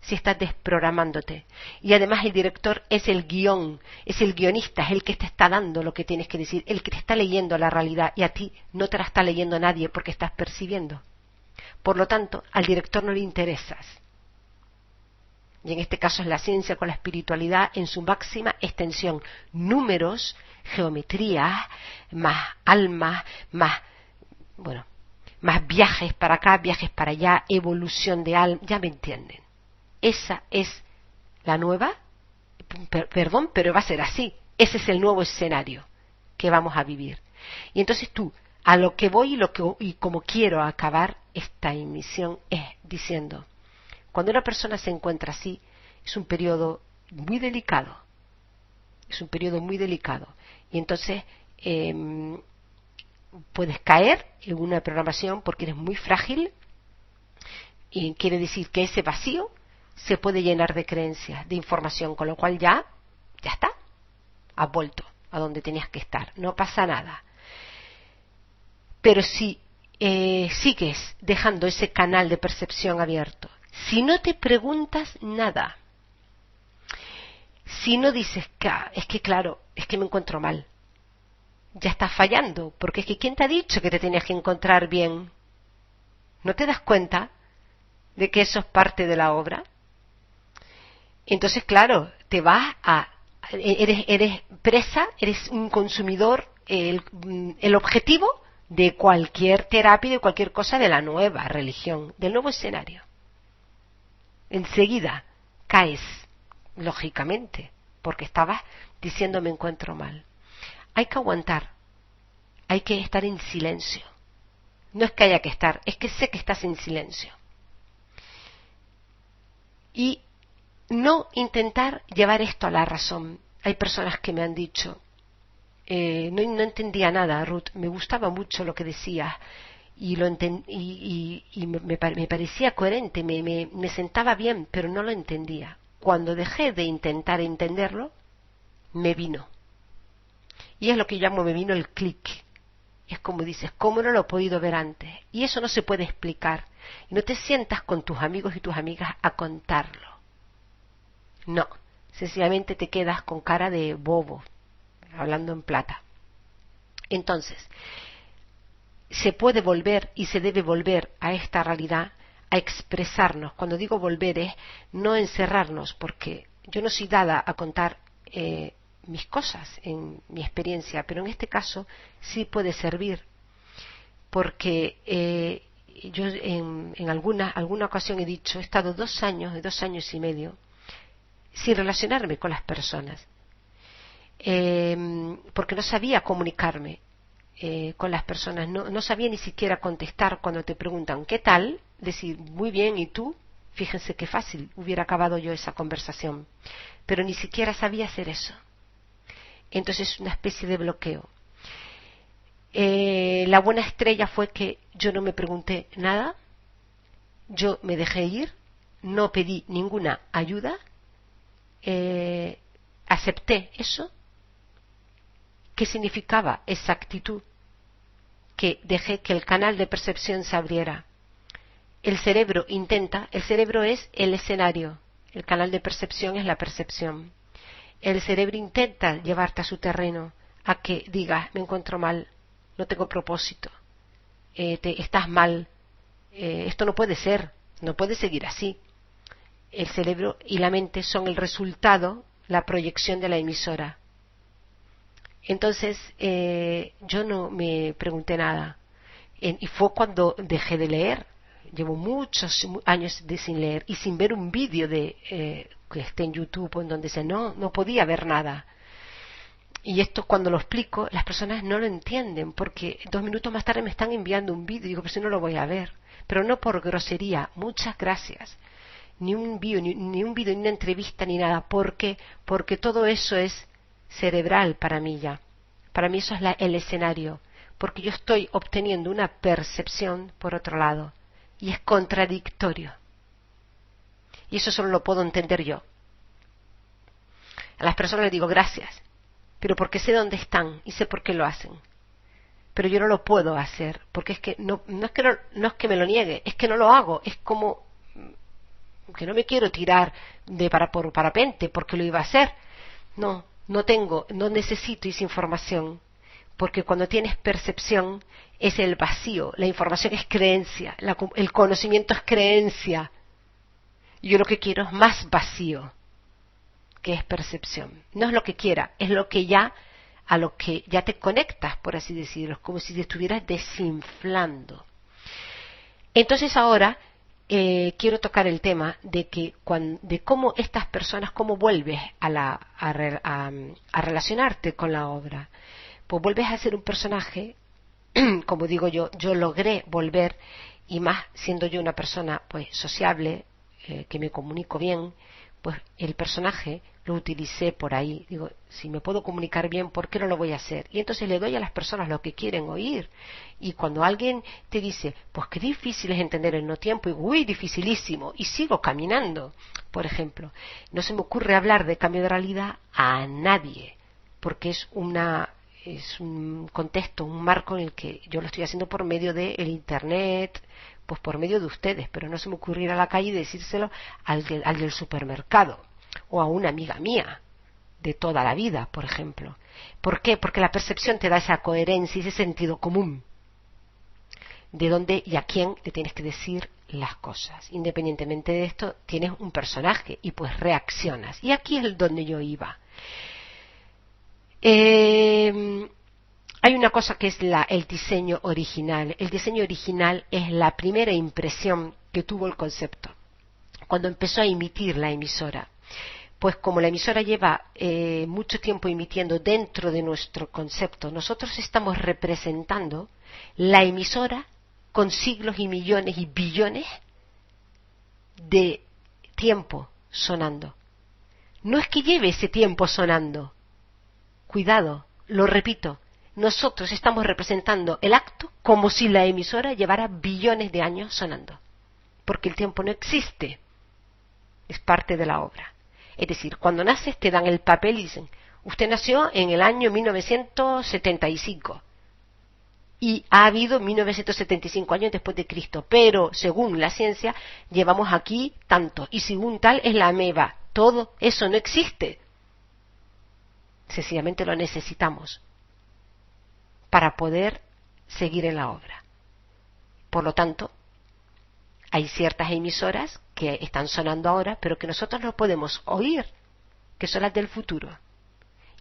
si estás desprogramándote? Y además el director es el guión, es el guionista, es el que te está dando lo que tienes que decir, el que te está leyendo la realidad, y a ti no te la está leyendo nadie porque estás percibiendo. Por lo tanto, al director no le interesas. Y en este caso es la ciencia con la espiritualidad en su máxima extensión. Números, geometrías, más almas, más viajes para acá, viajes para allá, evolución de alma, ya me entienden. Esa es la nueva, perdón, pero va a ser así. Ese es el nuevo escenario que vamos a vivir. Y entonces tú, a lo que voy y como quiero acabar esta emisión es diciendo, cuando una persona se encuentra así, es un periodo muy delicado. Es un periodo muy delicado. Y entonces puedes caer en una programación porque eres muy frágil, y quiere decir que ese vacío se puede llenar de creencias, de información, con lo cual ya está, has vuelto a donde tenías que estar, no pasa nada. Pero si sigues dejando ese canal de percepción abierto, si no te preguntas nada, si no dices, es que me encuentro mal, ya estás fallando, porque es que ¿quién te ha dicho que te tenías que encontrar bien? ¿No te das cuenta de que eso es parte de la obra? Entonces, claro, te vas eres presa, eres un consumidor, el objetivo de cualquier terapia, de cualquier cosa de la nueva religión, del nuevo escenario. Enseguida caes, lógicamente, porque estabas diciendo me encuentro mal. Hay que aguantar, hay que estar en silencio. No es que haya que estar, es que sé que estás en silencio. Y no intentar llevar esto a la razón. Hay personas que me han dicho, no entendía nada, Ruth, me gustaba mucho lo que decías y me parecía coherente, me sentaba bien, pero no lo entendía. Cuando dejé de intentar entenderlo, me vino. Y es lo que yo llamo, me vino el clic. Es como dices, ¿cómo no lo he podido ver antes? Y eso no se puede explicar. Y no te sientas con tus amigos y tus amigas a contarlo. No, sencillamente te quedas con cara de bobo, hablando en plata. Entonces, se puede volver y se debe volver a esta realidad, a expresarnos. Cuando digo volver es no encerrarnos, porque yo no soy dada a contar mis cosas, en mi experiencia, pero en este caso sí puede servir, porque yo en alguna ocasión he dicho, he estado 2 años, 2 años y medio, sin relacionarme con las personas, porque no sabía comunicarme con las personas, no sabía ni siquiera contestar cuando te preguntan ¿qué tal? Decir muy bien, ¿y tú? Fíjense qué fácil hubiera acabado yo esa conversación, pero ni siquiera sabía hacer eso. Entonces es una especie de bloqueo. La buena estrella fue que yo no me pregunté nada, yo me dejé ir, no pedí ninguna ayuda, acepté eso. ¿Qué significaba esa actitud? Que dejé que el canal de percepción se abriera. El cerebro es el escenario, el canal de percepción es la percepción. El cerebro intenta llevarte a su terreno, a que digas, me encuentro mal, no tengo propósito, estás mal, esto no puede ser, no puede seguir así. El cerebro y la mente son el resultado, la proyección de la emisora. Entonces yo no me pregunté nada, y fue cuando dejé de leer. Llevo muchos años sin leer y sin ver un vídeo que esté en YouTube o en donde sea, no podía ver nada. Y esto cuando lo explico, las personas no lo entienden, porque 2 minutos más tarde me están enviando un vídeo y digo, pero si no lo voy a ver. Pero no por grosería, muchas gracias. Ni un vídeo, ni una entrevista, ni nada. ¿Por qué? Porque todo eso es cerebral para mí ya. Para mí eso es el escenario, porque yo estoy obteniendo una percepción por otro lado. Y es contradictorio. Y eso solo lo puedo entender yo. A las personas les digo gracias, pero porque sé dónde están y sé por qué lo hacen. Pero yo no lo puedo hacer, porque es que no es que me lo niegue, es que no lo hago. Es como que no me quiero tirar por parapente porque lo iba a hacer. No necesito esa información. Porque cuando tienes percepción es el vacío, la información es creencia, el conocimiento es creencia. Y yo lo que quiero es más vacío, que es percepción. No es lo que quiera, es a lo que ya te conectas, por así decirlo, es como si te estuvieras desinflando. Entonces ahora quiero tocar el tema de cómo estas personas, cómo vuelves a relacionarte con la obra. Pues vuelves a ser un personaje, como digo yo logré volver, y más siendo yo una persona pues sociable, que me comunico bien, pues el personaje lo utilicé por ahí. Digo, si me puedo comunicar bien, ¿por qué no lo voy a hacer? Y entonces le doy a las personas lo que quieren oír. Y cuando alguien te dice, pues qué difícil es entender el no tiempo, y uy, dificilísimo, y sigo caminando, por ejemplo, no se me ocurre hablar de cambio de realidad a nadie, porque es un contexto, un marco en el que yo lo estoy haciendo por medio del internet, pues por medio de ustedes, pero no se me ocurre ir a la calle y decírselo al del supermercado o a una amiga mía de toda la vida, por ejemplo. ¿Por qué? Porque la percepción te da esa coherencia y ese sentido común de dónde y a quién le tienes que decir las cosas. Independientemente de esto, tienes un personaje y pues reaccionas. Y aquí es donde yo iba. Hay una cosa que es el diseño original. El diseño original es la primera impresión que tuvo el concepto cuando empezó a emitir la emisora. Pues como la emisora lleva mucho tiempo emitiendo dentro de nuestro concepto, nosotros estamos representando la emisora con siglos y millones y billones de tiempo sonando. No es que lleve ese tiempo sonando. Cuidado, lo repito, nosotros estamos representando el acto como si la emisora llevara billones de años sonando, porque el tiempo no existe, es parte de la obra. Es decir, cuando naces te dan el papel y dicen, usted nació en el año 1975 y ha habido 1975 años después de Cristo, pero según la ciencia llevamos aquí tanto, y según tal es la ameba. Todo eso no existe. Sencillamente lo necesitamos para poder seguir en la obra. Por lo tanto, hay ciertas emisoras que están sonando ahora, pero que nosotros no podemos oír, que son las del futuro.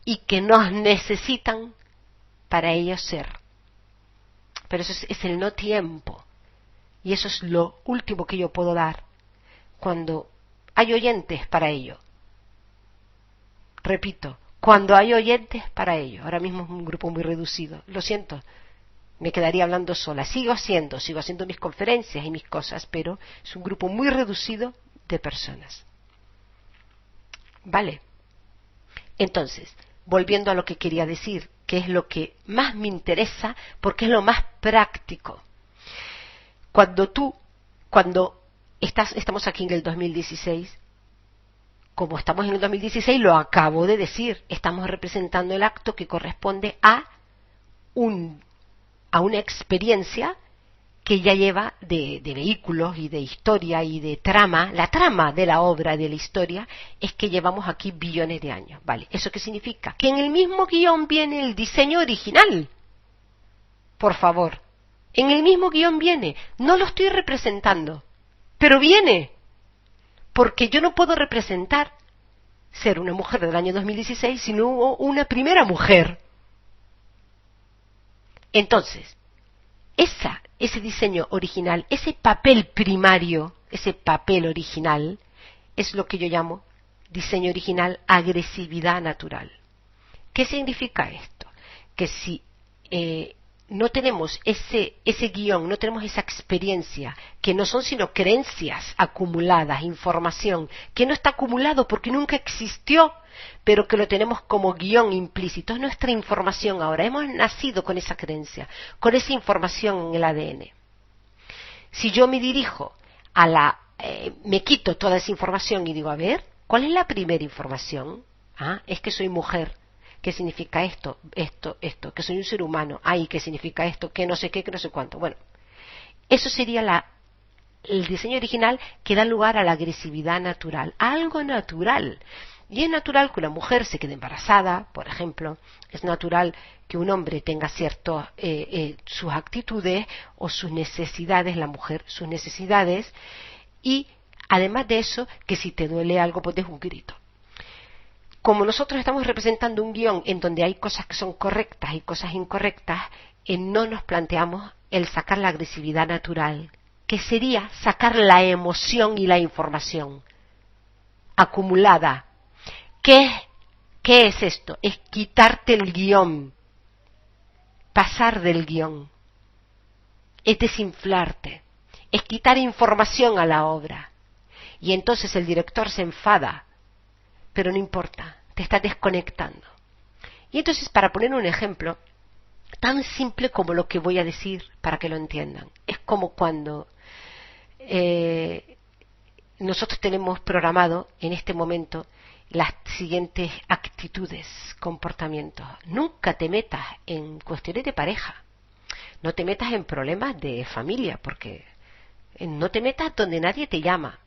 y que nos necesitan para ellos ser. Pero eso es el no tiempo. Y eso es lo último que yo puedo dar cuando hay oyentes para ello. Repito, cuando hay oyentes para ello. Ahora mismo es un grupo muy reducido. Lo siento, me quedaría hablando sola. Sigo haciendo mis conferencias y mis cosas, pero es un grupo muy reducido de personas. ¿Vale? Entonces, volviendo a lo que quería decir, que es lo que más me interesa porque es lo más práctico. Cuando estamos aquí en el 2016, como estamos en el 2016, lo acabo de decir, estamos representando el acto que corresponde a una experiencia que ya lleva de vehículos y de historia y de trama. La trama de la obra, de la historia, es que llevamos aquí billones de años. ¿Vale? ¿Eso qué significa? Que en el mismo guión viene el diseño original. Por favor. En el mismo guión viene. No lo estoy representando, pero viene. Porque yo no puedo representar ser una mujer del año 2016 si no hubo una primera mujer. Entonces, ese diseño original, ese papel primario, ese papel original, es lo que yo llamo diseño original, agresividad natural. ¿Qué significa esto? Que si no tenemos ese guión, no tenemos esa experiencia, que no son sino creencias acumuladas, información, que no está acumulado porque nunca existió, pero que lo tenemos como guión implícito, es nuestra información ahora, hemos nacido con esa creencia, con esa información en el ADN. Si yo me dirijo me quito toda esa información y digo, a ver, ¿cuál es la primera información? Es que soy mujer. ¿Qué significa esto? Que soy un ser humano. ¿Qué significa esto? Que no sé qué, que no sé cuánto. Bueno, eso sería el diseño original que da lugar a la agresividad natural, algo natural. Y es natural que una mujer se quede embarazada, por ejemplo. Es natural que un hombre tenga sus actitudes o sus necesidades, la mujer sus necesidades. Y además de eso, que si te duele algo, pues des un grito. Como nosotros estamos representando un guión en donde hay cosas que son correctas y cosas incorrectas, no nos planteamos el sacar la agresividad natural, que sería sacar la emoción y la información acumulada. ¿Qué es esto? Es quitarte el guión, pasar del guión, es desinflarte, es quitar información a la obra. Y entonces el director se enfada, pero no importa, te estás desconectando. Y entonces, para poner un ejemplo tan simple como lo que voy a decir, para que lo entiendan, es como cuando nosotros tenemos programado en este momento las siguientes actitudes, comportamientos. Nunca te metas en cuestiones de pareja, no te metas en problemas de familia, porque no te metas donde nadie te llama.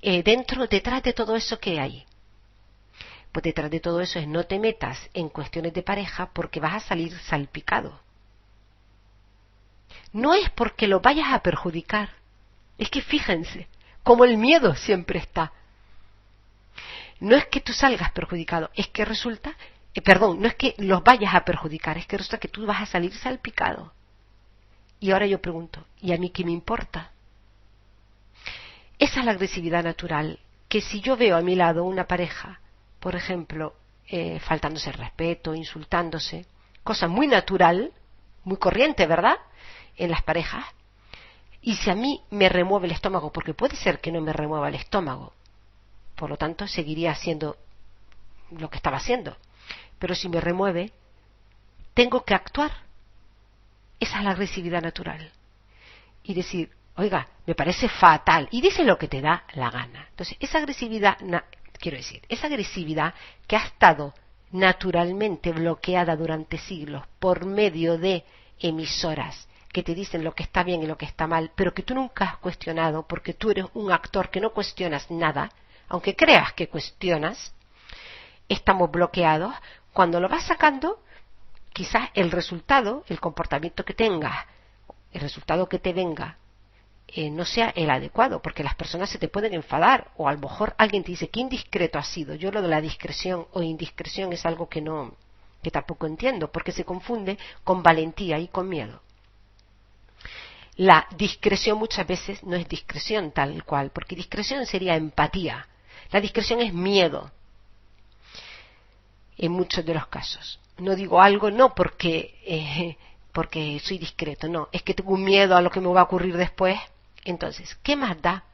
Detrás de todo eso, ¿qué hay? Pues detrás de todo eso es no te metas en cuestiones de pareja porque vas a salir salpicado. No es porque lo vayas a perjudicar, es que fíjense, como el miedo siempre está. No es que tú salgas perjudicado, es que resulta, no es que los vayas a perjudicar, es que resulta que tú vas a salir salpicado. Y ahora yo pregunto, ¿y a mí qué me importa? Esa es la agresividad natural, que si yo veo a mi lado una pareja, por ejemplo, faltándose el respeto, insultándose, cosa muy natural, muy corriente, ¿verdad?, en las parejas, y si a mí me remueve el estómago, porque puede ser que no me remueva el estómago, por lo tanto seguiría haciendo lo que estaba haciendo, pero si me remueve, tengo que actuar. Esa es la agresividad natural. Y decir, oiga, me parece fatal, y dice lo que te da la gana. Entonces, esa agresividad, esa agresividad que ha estado naturalmente bloqueada durante siglos por medio de emisoras que te dicen lo que está bien y lo que está mal, pero que tú nunca has cuestionado porque tú eres un actor que no cuestionas nada, aunque creas que cuestionas, estamos bloqueados. Cuando lo vas sacando, quizás el resultado, el comportamiento que tengas, el resultado que te venga, no sea el adecuado, porque las personas se te pueden enfadar, o a lo mejor alguien te dice, ¿qué indiscreto has sido? Yo lo de la discreción o indiscreción es algo que tampoco entiendo, porque se confunde con valentía y con miedo. La discreción muchas veces no es discreción tal cual, porque discreción sería empatía. La discreción es miedo, en muchos de los casos. No digo algo no porque soy discreto, no, es que tengo un miedo a lo que me va a ocurrir después. Entonces, ¿qué más da?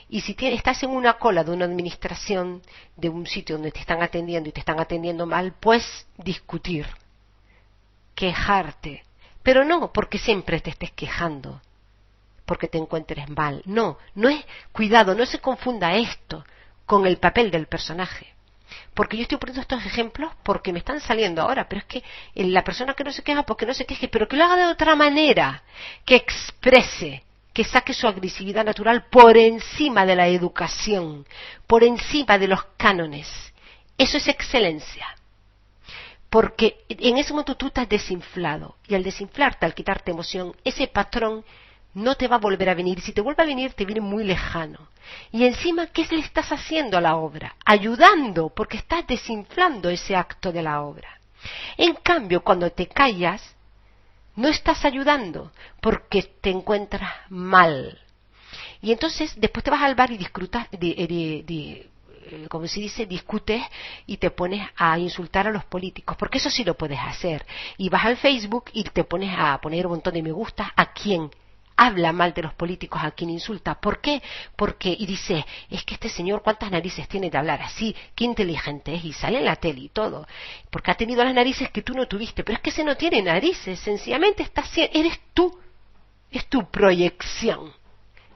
Y si estás en una cola de una administración, de un sitio donde te están atendiendo y te están atendiendo mal, pues discutir, quejarte, pero no porque siempre te estés quejando, porque te encuentres mal. No, no es, cuidado, no se confunda esto con el papel del personaje. Porque yo estoy poniendo estos ejemplos porque me están saliendo ahora, pero es que la persona que no se queja, porque no se queje, pero que lo haga de otra manera, que exprese, que saque su agresividad natural por encima de la educación, por encima de los cánones. Eso es excelencia. Porque en ese momento tú estás desinflado, y al desinflarte, al quitarte emoción, ese patrón no te va a volver a venir. Si te vuelve a venir, te viene muy lejano. Y encima, ¿qué le estás haciendo a la obra? Ayudando, porque estás desinflando ese acto de la obra. En cambio, cuando te callas, no estás ayudando, porque te encuentras mal. Y entonces, después te vas al bar y disfrutas, como se dice, discutes y te pones a insultar a los políticos, porque eso sí lo puedes hacer. Y vas al Facebook y te pones a poner un montón de me gusta a quien habla mal de los políticos, a quien insulta. ¿Por qué? Porque, y dice, es que este señor cuántas narices tiene de hablar así, qué inteligente es, y sale en la tele y todo, porque ha tenido las narices que tú no tuviste, pero es que ese no tiene narices, sencillamente eres tú, es tu proyección.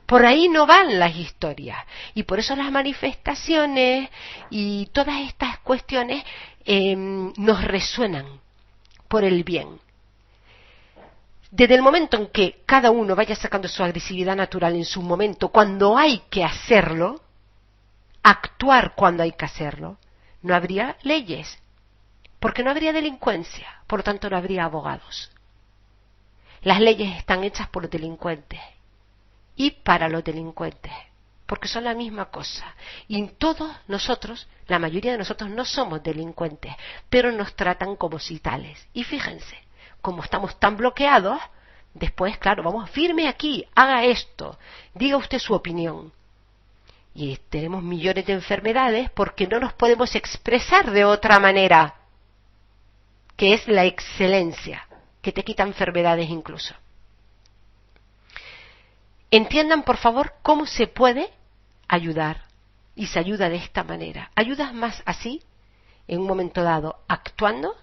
Por ahí no van las historias, y por eso las manifestaciones y todas estas cuestiones nos resuenan por el bien. Desde el momento en que cada uno vaya sacando su agresividad natural en su momento, cuando hay que hacerlo, actuar cuando hay que hacerlo, no habría leyes, porque no habría delincuencia, por lo tanto no habría abogados. Las leyes están hechas por los delincuentes y para los delincuentes, porque son la misma cosa. Y todos nosotros, la mayoría de nosotros no somos delincuentes, pero nos tratan como si tales. Y fíjense, como estamos tan bloqueados, después, claro, vamos firme aquí, haga esto, diga usted su opinión. Y tenemos millones de enfermedades porque no nos podemos expresar de otra manera, que es la excelencia, que te quita enfermedades incluso. Entiendan, por favor, cómo se puede ayudar, y se ayuda de esta manera. Ayudas más así, en un momento dado, actuando,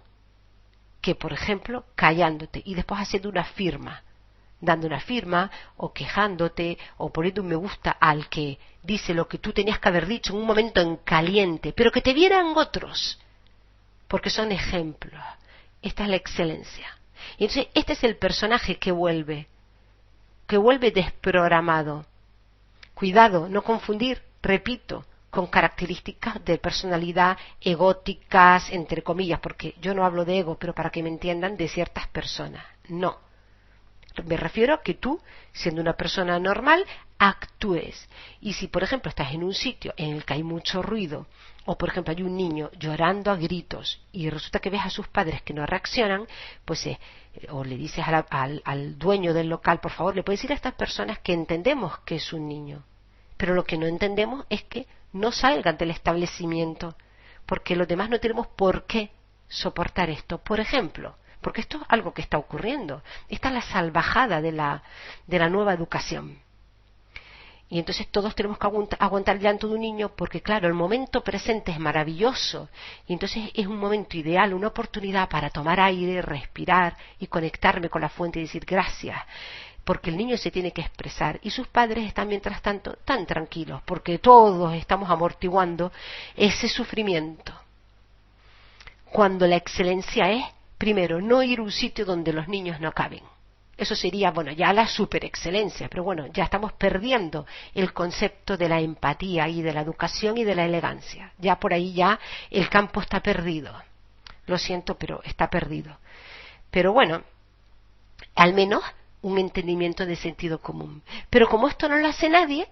que, por ejemplo, callándote y después haciendo una firma, dando una firma o quejándote o poniendo un me gusta al que dice lo que tú tenías que haber dicho en un momento en caliente, pero que te vieran otros, porque son ejemplos. Esta es la excelencia. Y entonces este es el personaje que vuelve desprogramado. Cuidado, no confundir, repito, con características de personalidad egóticas, entre comillas, porque yo no hablo de ego, pero para que me entiendan, de ciertas personas. No. Me refiero a que tú, siendo una persona normal, actúes. Y si, por ejemplo, estás en un sitio en el que hay mucho ruido, o, por ejemplo, hay un niño llorando a gritos, y resulta que ves a sus padres que no reaccionan, pues o le dices al dueño del local, por favor, le puedes decir a estas personas que entendemos que es un niño, pero lo que no entendemos es que no salgan del establecimiento, porque los demás no tenemos por qué soportar esto. Por ejemplo, porque esto es algo que está ocurriendo. Esta es la salvajada de la nueva educación. Y entonces todos tenemos que aguantar el llanto de un niño porque, claro, el momento presente es maravilloso. Y entonces es un momento ideal, una oportunidad para tomar aire, respirar y conectarme con la fuente y decir gracias. Porque el niño se tiene que expresar y sus padres están, mientras tanto, tan tranquilos porque todos estamos amortiguando ese sufrimiento. Cuando la excelencia es, primero, no ir a un sitio donde los niños no caben. Eso sería, bueno, ya la superexcelencia, pero bueno, ya estamos perdiendo el concepto de la empatía y de la educación y de la elegancia. Ya por ahí ya el campo está perdido. Lo siento, pero está perdido. Pero bueno, al menos un entendimiento de sentido común. Pero como esto no lo hace nadie,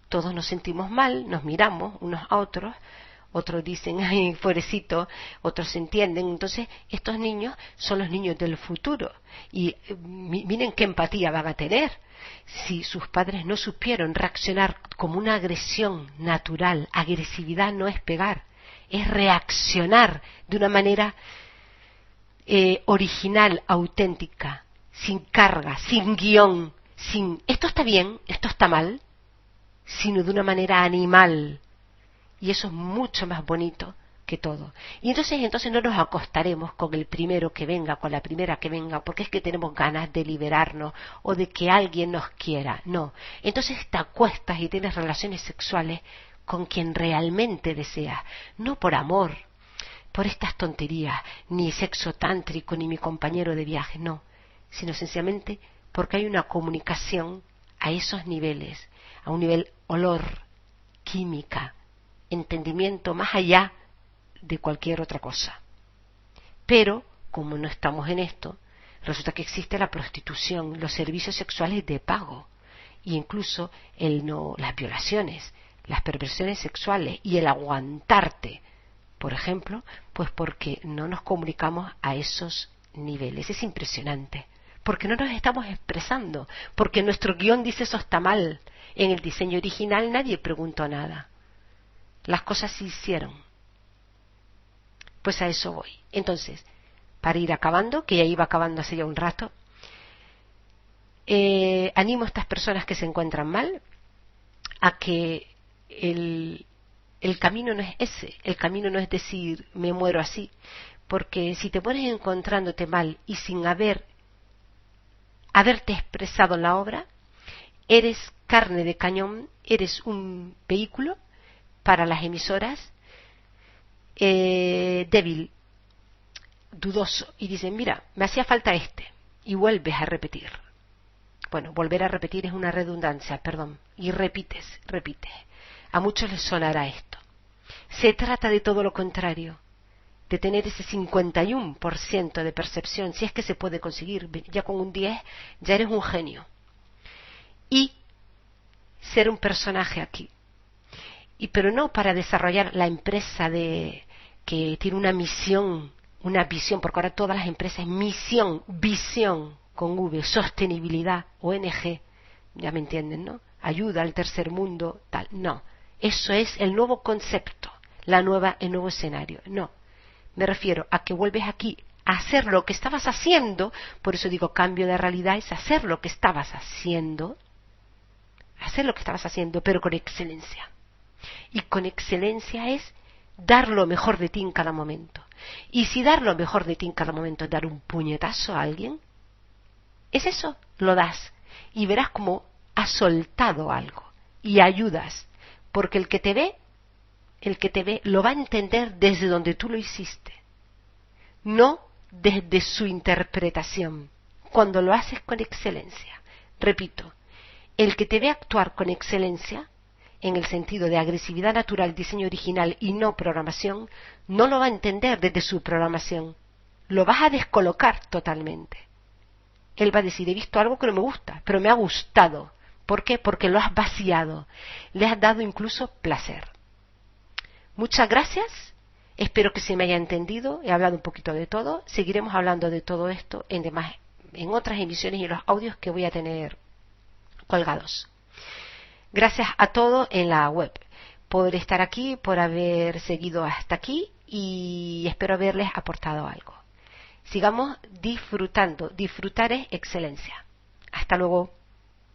todos nos sentimos mal, nos miramos unos a otros dicen, ay, pobrecito, otros se entienden. Entonces, estos niños son los niños del futuro. Y miren qué empatía van a tener. Si sus padres no supieron reaccionar como una agresión natural, agresividad no es pegar, es reaccionar de una manera original, auténtica, sin carga, sin guión, sin esto está bien, esto está mal, sino de una manera animal. Y eso es mucho más bonito que todo. Y entonces no nos acostaremos con el primero que venga, con la primera que venga, porque es que tenemos ganas de liberarnos o de que alguien nos quiera. No. Entonces te acuestas y tienes relaciones sexuales con quien realmente deseas, no por amor, por estas tonterías, ni sexo tántrico, ni mi compañero de viaje, no, sino sencillamente porque hay una comunicación a esos niveles, a un nivel olor, química, entendimiento más allá de cualquier otra cosa. Pero, como no estamos en esto, resulta que existe la prostitución, los servicios sexuales de pago, e incluso las violaciones, las perversiones sexuales y el aguantarte, por ejemplo, pues porque no nos comunicamos a esos niveles. Es impresionante, porque no nos estamos expresando, porque nuestro guión dice eso está mal. En el diseño original nadie preguntó nada. Las cosas se hicieron. Pues a eso voy. Entonces, para ir acabando, que ya iba acabando hace ya un rato, animo a estas personas que se encuentran mal a que el camino no es ese, el camino no es decir me muero así, porque si te pones encontrándote mal y sin haberte expresado en la obra, eres carne de cañón, eres un vehículo para las emisoras débil, dudoso, y dicen mira, me hacía falta y vuelves a repetir. Bueno, volver a repetir es una redundancia, perdón, y repites. A muchos les sonará esto. Se trata de todo lo contrario, de tener ese 51% de percepción, si es que se puede conseguir, ya con un 10 ya eres un genio. Y ser un personaje aquí. Pero no para desarrollar la empresa que tiene una misión, una visión, porque ahora todas las empresas, misión, visión, con V, sostenibilidad, ONG, ya me entienden, ¿no? Ayuda al tercer mundo, tal, no. Eso es el nuevo concepto, el nuevo escenario. No, me refiero a que vuelves aquí a hacer lo que estabas haciendo, por eso digo cambio de realidad, es hacer lo que estabas haciendo, pero con excelencia. Y con excelencia es dar lo mejor de ti en cada momento. Y si dar lo mejor de ti en cada momento es dar un puñetazo a alguien, es eso, lo das. Y verás como has soltado algo y ayudas, porque el que te ve lo va a entender desde donde tú lo hiciste, no desde su interpretación, cuando lo haces con excelencia. Repito, el que te ve actuar con excelencia, en el sentido de agresividad natural, diseño original y no programación, no lo va a entender desde su programación, lo vas a descolocar totalmente. Él va a decir, he visto algo que no me gusta, pero me ha gustado. ¿Por qué? Porque lo has vaciado. Le has dado incluso placer. Muchas gracias. Espero que se me haya entendido. He hablado un poquito de todo. Seguiremos hablando de todo esto en otras emisiones y en los audios que voy a tener colgados. Gracias a todos en la web por estar aquí, por haber seguido hasta aquí y espero haberles aportado algo. Sigamos disfrutando. Disfrutar es excelencia. Hasta luego.